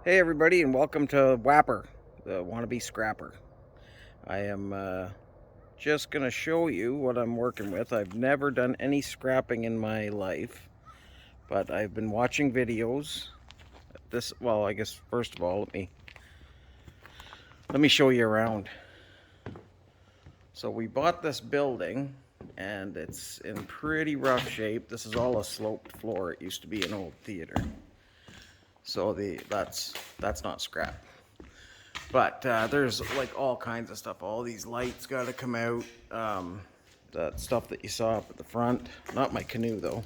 Hey everybody, and welcome to Wapper, the Wannabe Scrapper. I am just going to show you what I'm working with. I've never done any scrapping in my life, but I've been watching videos. Well, I guess first of all, let me show you around. So we bought this building, and it's in pretty rough shape. This is all a sloped floor. It used to be an old theater. So that's not scrap. But there's like all kinds of stuff. All these lights got to come out. That stuff that you saw up at the front. Not my canoe though.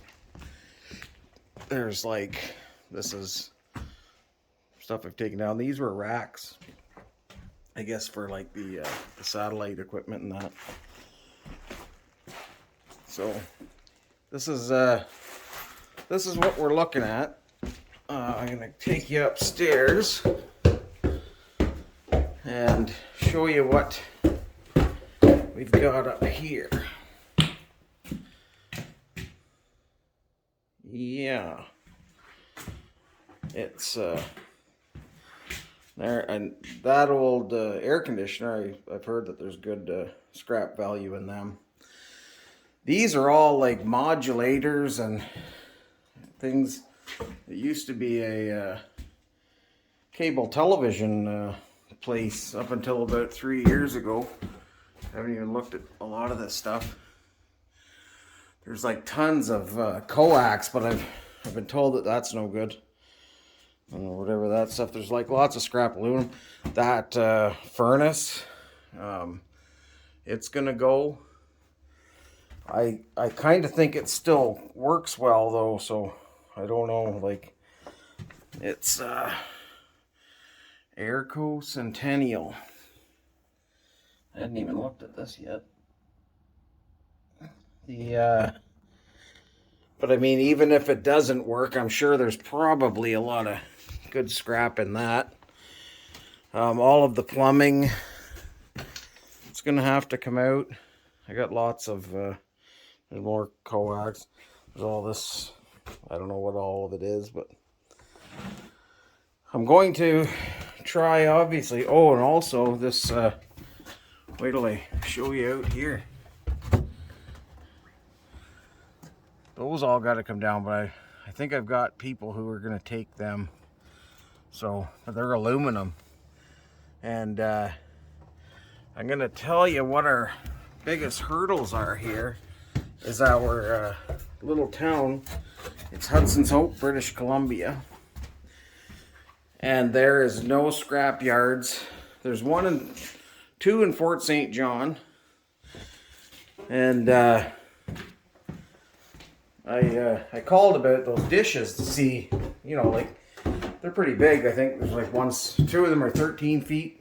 There's like, this is stuff I've taken down. These were racks, I guess, for like the satellite equipment and that. So this is what we're looking at. I'm gonna take you upstairs and show you what we've got up here. Yeah, it's there, and that old air conditioner, I've heard that there's good scrap value in them. These are all like modulators and things. It used to be a cable television place up until about 3 years ago. I haven't even looked at a lot of this stuff. There's like tons of coax, but I've been told that that's no good. Whatever that stuff. There's like lots of scrap aluminum. That furnace, it's gonna go. I kind of think it still works well though, so I don't know. Like it's Airco Centennial. I hadn't even looked at this yet. But I mean, even if it doesn't work, I'm sure there's probably a lot of good scrap in that. All of the plumbing, it's gonna have to come out. I got lots of there's more coax. There's all this. I don't know what all of it is, but I'm going to try, obviously. Oh, and also this. Wait till I show you out here. Those all got to come down, but I think I've got people who are going to take them. So they're aluminum. And I'm going to tell you what our biggest hurdles are here. Is our little town. It's Hudson's Hope, British Columbia. And there is no scrap yards. There's two in Fort St. John. And I called about those dishes to see, you know, like they're pretty big. I think there's like two of them are 13 feet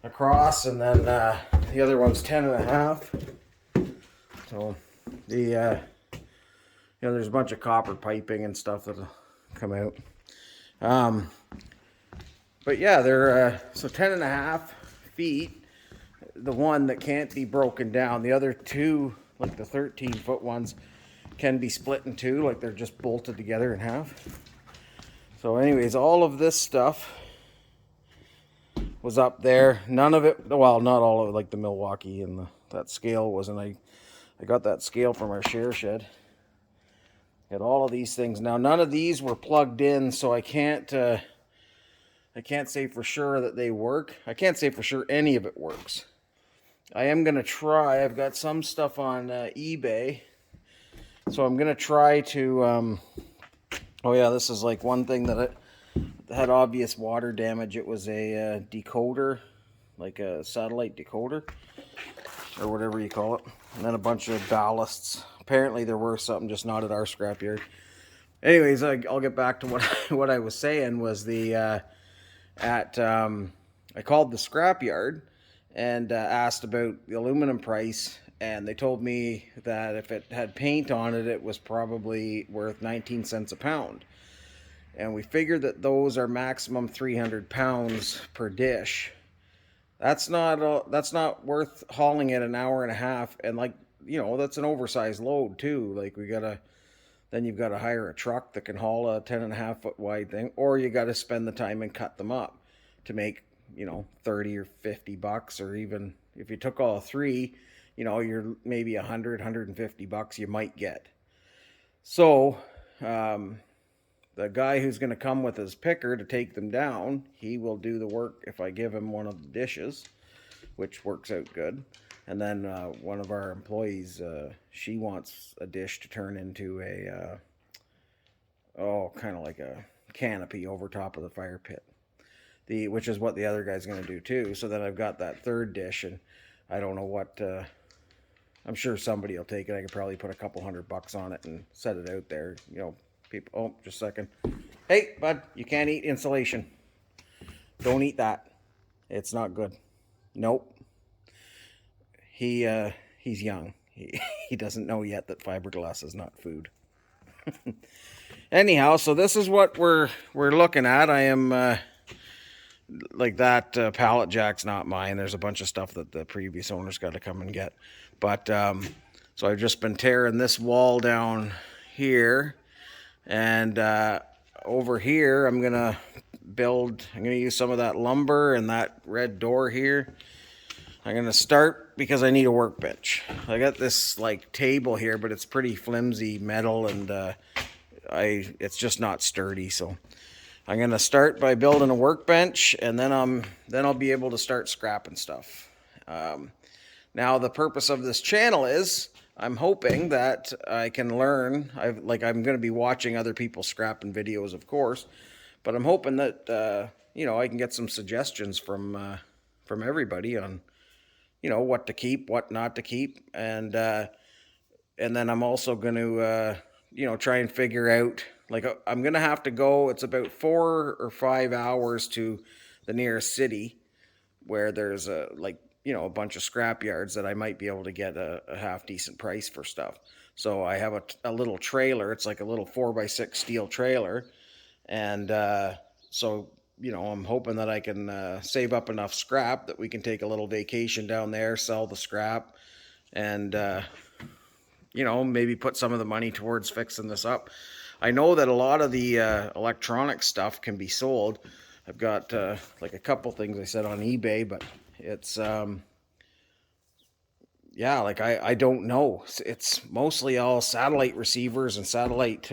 across, and then the other one's 10 and a half. So there's a bunch of copper piping and stuff that'll come out. But yeah, they're so 10 and a half feet. The one that can't be broken down. The other two, like the 13-foot ones, can be split in two, like they're just bolted together in half. So anyways, all of this stuff was up there. None of it, well, not all of it, like the Milwaukee and that scale wasn't. I got that scale from our share shed. Got all of these things. Now, none of these were plugged in, so I can't say for sure that they work. I can't say for sure any of it works. I am going to try. I've got some stuff on eBay. So I'm going to try to, oh yeah, this is like one thing that had obvious water damage. It was a decoder, like a satellite decoder, or whatever you call it. And then a bunch of ballasts. Apparently there were something, just not at our scrapyard. Anyways, I'll get back to what I was saying was I called the scrapyard and asked about the aluminum price, and they told me that if it had paint on it, it was probably worth 19 cents a pound. And we figured that those are maximum 300 pounds per dish. That's not worth hauling it an hour and a half, and like, you know, that's an oversized load too. Like we gotta then you've got to hire a truck that can haul a 10.5 foot wide thing, or you got to spend the time and cut them up to make, 30 or 50 bucks, or even if you took all three, you're maybe 150 bucks you might get. So, the guy who's going to come with his picker to take them down, he will do the work if I give him one of the dishes, which works out good. And then one of our employees, she wants a dish to turn into a, kind of like a canopy over top of the fire pit, which is what the other guy's going to do too. So then I've got that third dish, and I don't know what, I'm sure somebody will take it. I could probably put a couple $100 on it and set it out there. People, oh, just a second. Hey, bud, you can't eat insulation. Don't eat that. It's not good. Nope. He's young. He doesn't know yet that fiberglass is not food. Anyhow, so this is what we're looking at. I am like that pallet jack's not mine. There's a bunch of stuff that the previous owner's got to come and get. But so I've just been tearing this wall down here, and over here I'm gonna use some of that lumber and that red door here. I'm gonna start because I need a workbench. I got this like table here, but it's pretty flimsy metal, and it's just not sturdy. So I'm gonna start by building a workbench, and then I'll be able to start scrapping stuff. Now the purpose of this channel is I'm hoping that I can learn. I'm going to be watching other people scrapping videos, of course, but I'm hoping that I can get some suggestions from everybody on what to keep, what not to keep, and then I'm also going to try and figure out, I'm going to have to go. It's about 4 or 5 hours to the nearest city where there's a bunch of scrap yards that I might be able to get a half decent price for stuff. So I have a little trailer. It's like a little 4x6 steel trailer. And so, I'm hoping that I can save up enough scrap that we can take a little vacation down there, sell the scrap, and, maybe put some of the money towards fixing this up. I know that a lot of the electronic stuff can be sold. I've got like a couple things I said on eBay, but it's I don't know. It's mostly all satellite receivers and satellite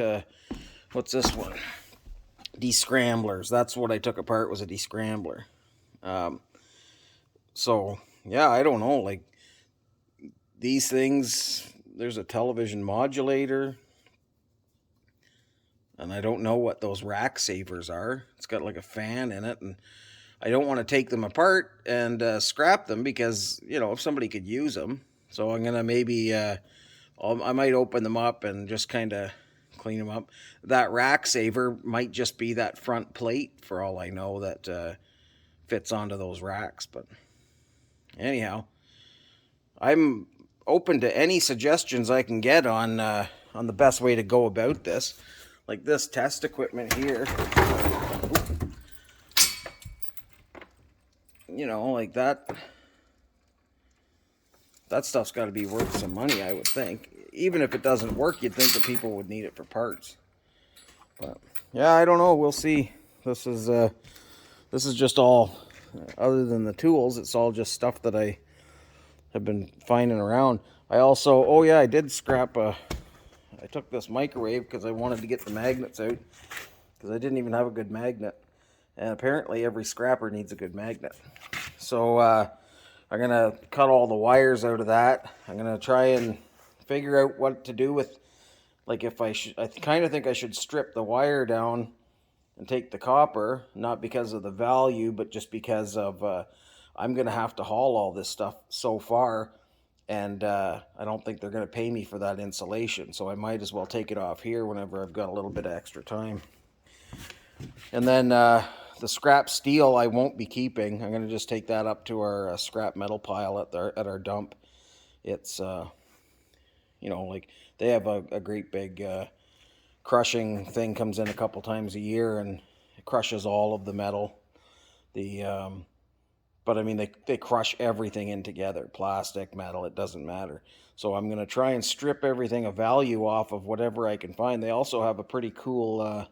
what's this one? Descramblers. That's what I took apart, was a descrambler. So yeah, I don't know, like these things. There's a television modulator, and I don't know what those rack savers are. It's got like a fan in it, and I don't want to take them apart and scrap them because, if somebody could use them. So I'm going to maybe, I might open them up and just kind of clean them up. That rack saver might just be that front plate, for all I know, that fits onto those racks. But anyhow, I'm open to any suggestions I can get on the best way to go about this. Like this test equipment here. Like that stuff's got to be worth some money, I would think. Even if it doesn't work, you'd think that people would need it for parts. But yeah, I don't know. We'll see. This is just all, other than the tools, it's all just stuff that I have been finding around. I also, I did scrap I took this microwave because I wanted to get the magnets out, because I didn't even have a good magnet. And apparently every scrapper needs a good magnet. So I'm going to cut all the wires out of that. I'm going to try and figure out what to do with, I kind of think I should strip the wire down and take the copper, not because of the value, but just because of I'm going to have to haul all this stuff so far, and I don't think they're going to pay me for that insulation. So I might as well take it off here whenever I've got a little bit of extra time. And then the scrap steel I won't be keeping. I'm going to just take that up to our scrap metal pile at our dump. It's, they have a great big crushing thing, comes in a couple times a year, and it crushes all of the metal. But I mean, they crush everything in together, plastic, metal, it doesn't matter. So I'm going to try and strip everything of value off of whatever I can find. They also have a pretty cool,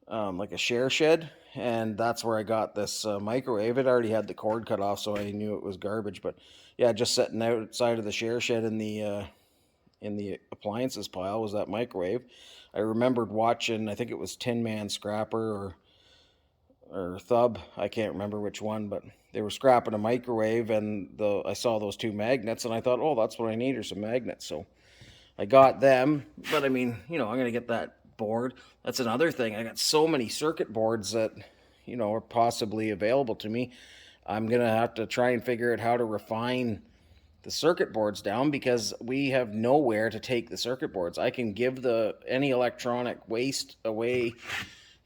like a share shed, and that's where I got this microwave. It already had the cord cut off, so I knew it was garbage. But yeah, just sitting outside of the share shed in the appliances pile was that microwave. I remembered watching, I think it was Tin Man Scrapper or Thub, I can't remember which one, but they were scrapping a microwave, and I saw those two magnets, and I thought, oh, that's what I need, are some magnets. So I got them, but I mean, I'm going to get that board. That's another thing. I got so many circuit boards that, are possibly available to me. I'm going to have to try and figure out how to refine the circuit boards down, because we have nowhere to take the circuit boards. I can give any electronic waste away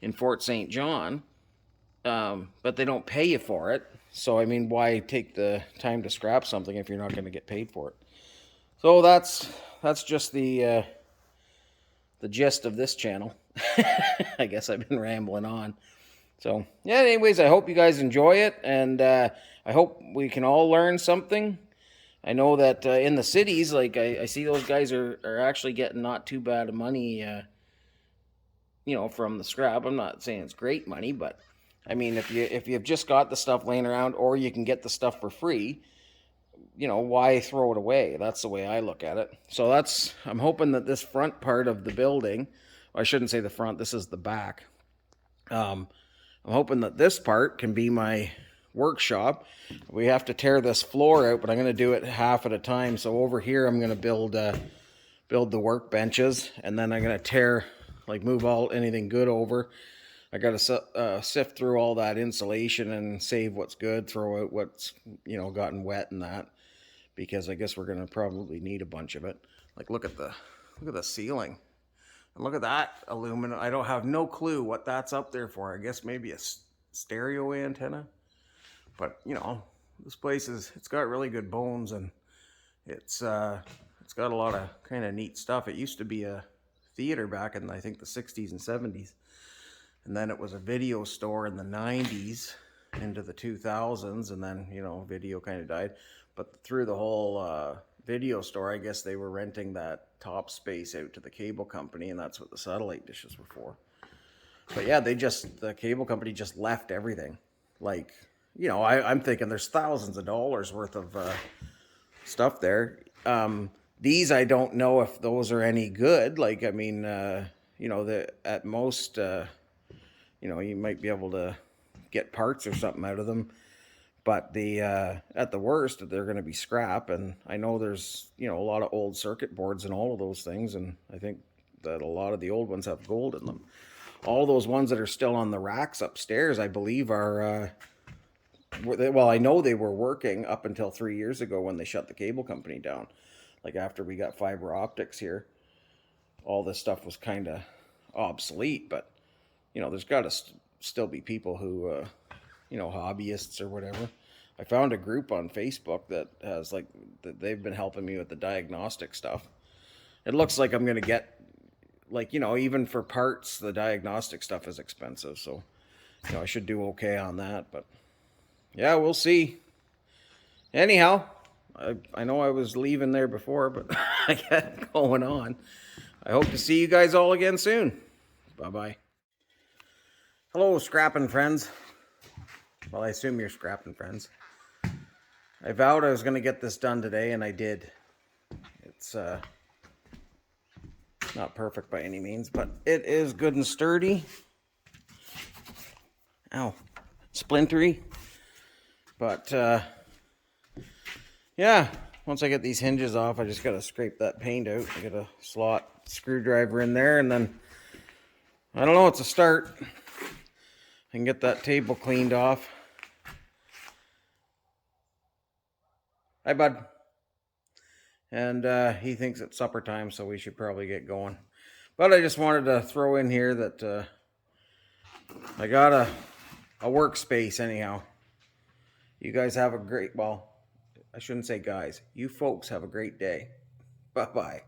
in Fort St. John, but they don't pay you for it. So, I mean, why take the time to scrap something if you're not going to get paid for it? So that's just the gist of this channel. I guess I've been rambling on. So, yeah, anyways, I hope you guys enjoy it, and I hope we can all learn something. I know that in the cities, like I see those guys are actually getting not too bad of money, from the scrap. I'm not saying it's great money, but I mean, if you've just got the stuff laying around, or you can get the stuff for free, why throw it away? That's the way I look at it. So I'm hoping that this front part of the building, I shouldn't say the front, this is the back. I'm hoping that this part can be my workshop. We have to tear this floor out, but I'm going to do it half at a time. So over here, I'm going to build the workbenches, and then I'm going to move anything good over. I got to sift through all that insulation and save what's good, throw out what's gotten wet and that, because I guess we're going to probably need a bunch of it. Like look at the ceiling, and look at that aluminum. I don't have no clue what that's up there for. I guess maybe a stereo antenna. But this place it's got really good bones, and it's got a lot of kind of neat stuff. It used to be a theater back in I think the 60s and 70s, and then it was a video store in the 90s into the 2000s, and then video kind of died. But through the whole video store, I guess they were renting that top space out to the cable company, and that's what the satellite dishes were for. But yeah, the cable company just left everything. Like, I'm thinking there's thousands of dollars worth of stuff there. These, I don't know if those are any good. Like, I mean, at most, you might be able to get parts or something out of them. But at the worst, they're going to be scrap. And I know there's, a lot of old circuit boards and all of those things. And I think that a lot of the old ones have gold in them. All those ones that are still on the racks upstairs, I believe, are... well, I know they were working up until 3 years ago when they shut the cable company down. Like after we got fiber optics here, all this stuff was kind of obsolete. But, there's got to still be people who, hobbyists or whatever. I found a group on Facebook that has they've been helping me with the diagnostic stuff. It looks like I'm going to get, even for parts, the diagnostic stuff is expensive. So, I should do okay on that, but... yeah, we'll see. Anyhow, I know I was leaving there before, but I got going on. I hope to see you guys all again soon. Bye-bye. Hello, scrapping friends. Well, I assume you're scrapping friends. I vowed I was going to get this done today, and I did. It's not perfect by any means, but it is good and sturdy. Ow. Splintery. But, yeah, once I get these hinges off, I just got to scrape that paint out. I got a slot screwdriver in there, and then, I don't know, it's a start. I can get that table cleaned off. Hi, bud. And he thinks it's supper time, so we should probably get going. But I just wanted to throw in here that I got a workspace anyhow. You guys have a great, well, I shouldn't say guys. You folks have a great day. Bye-bye.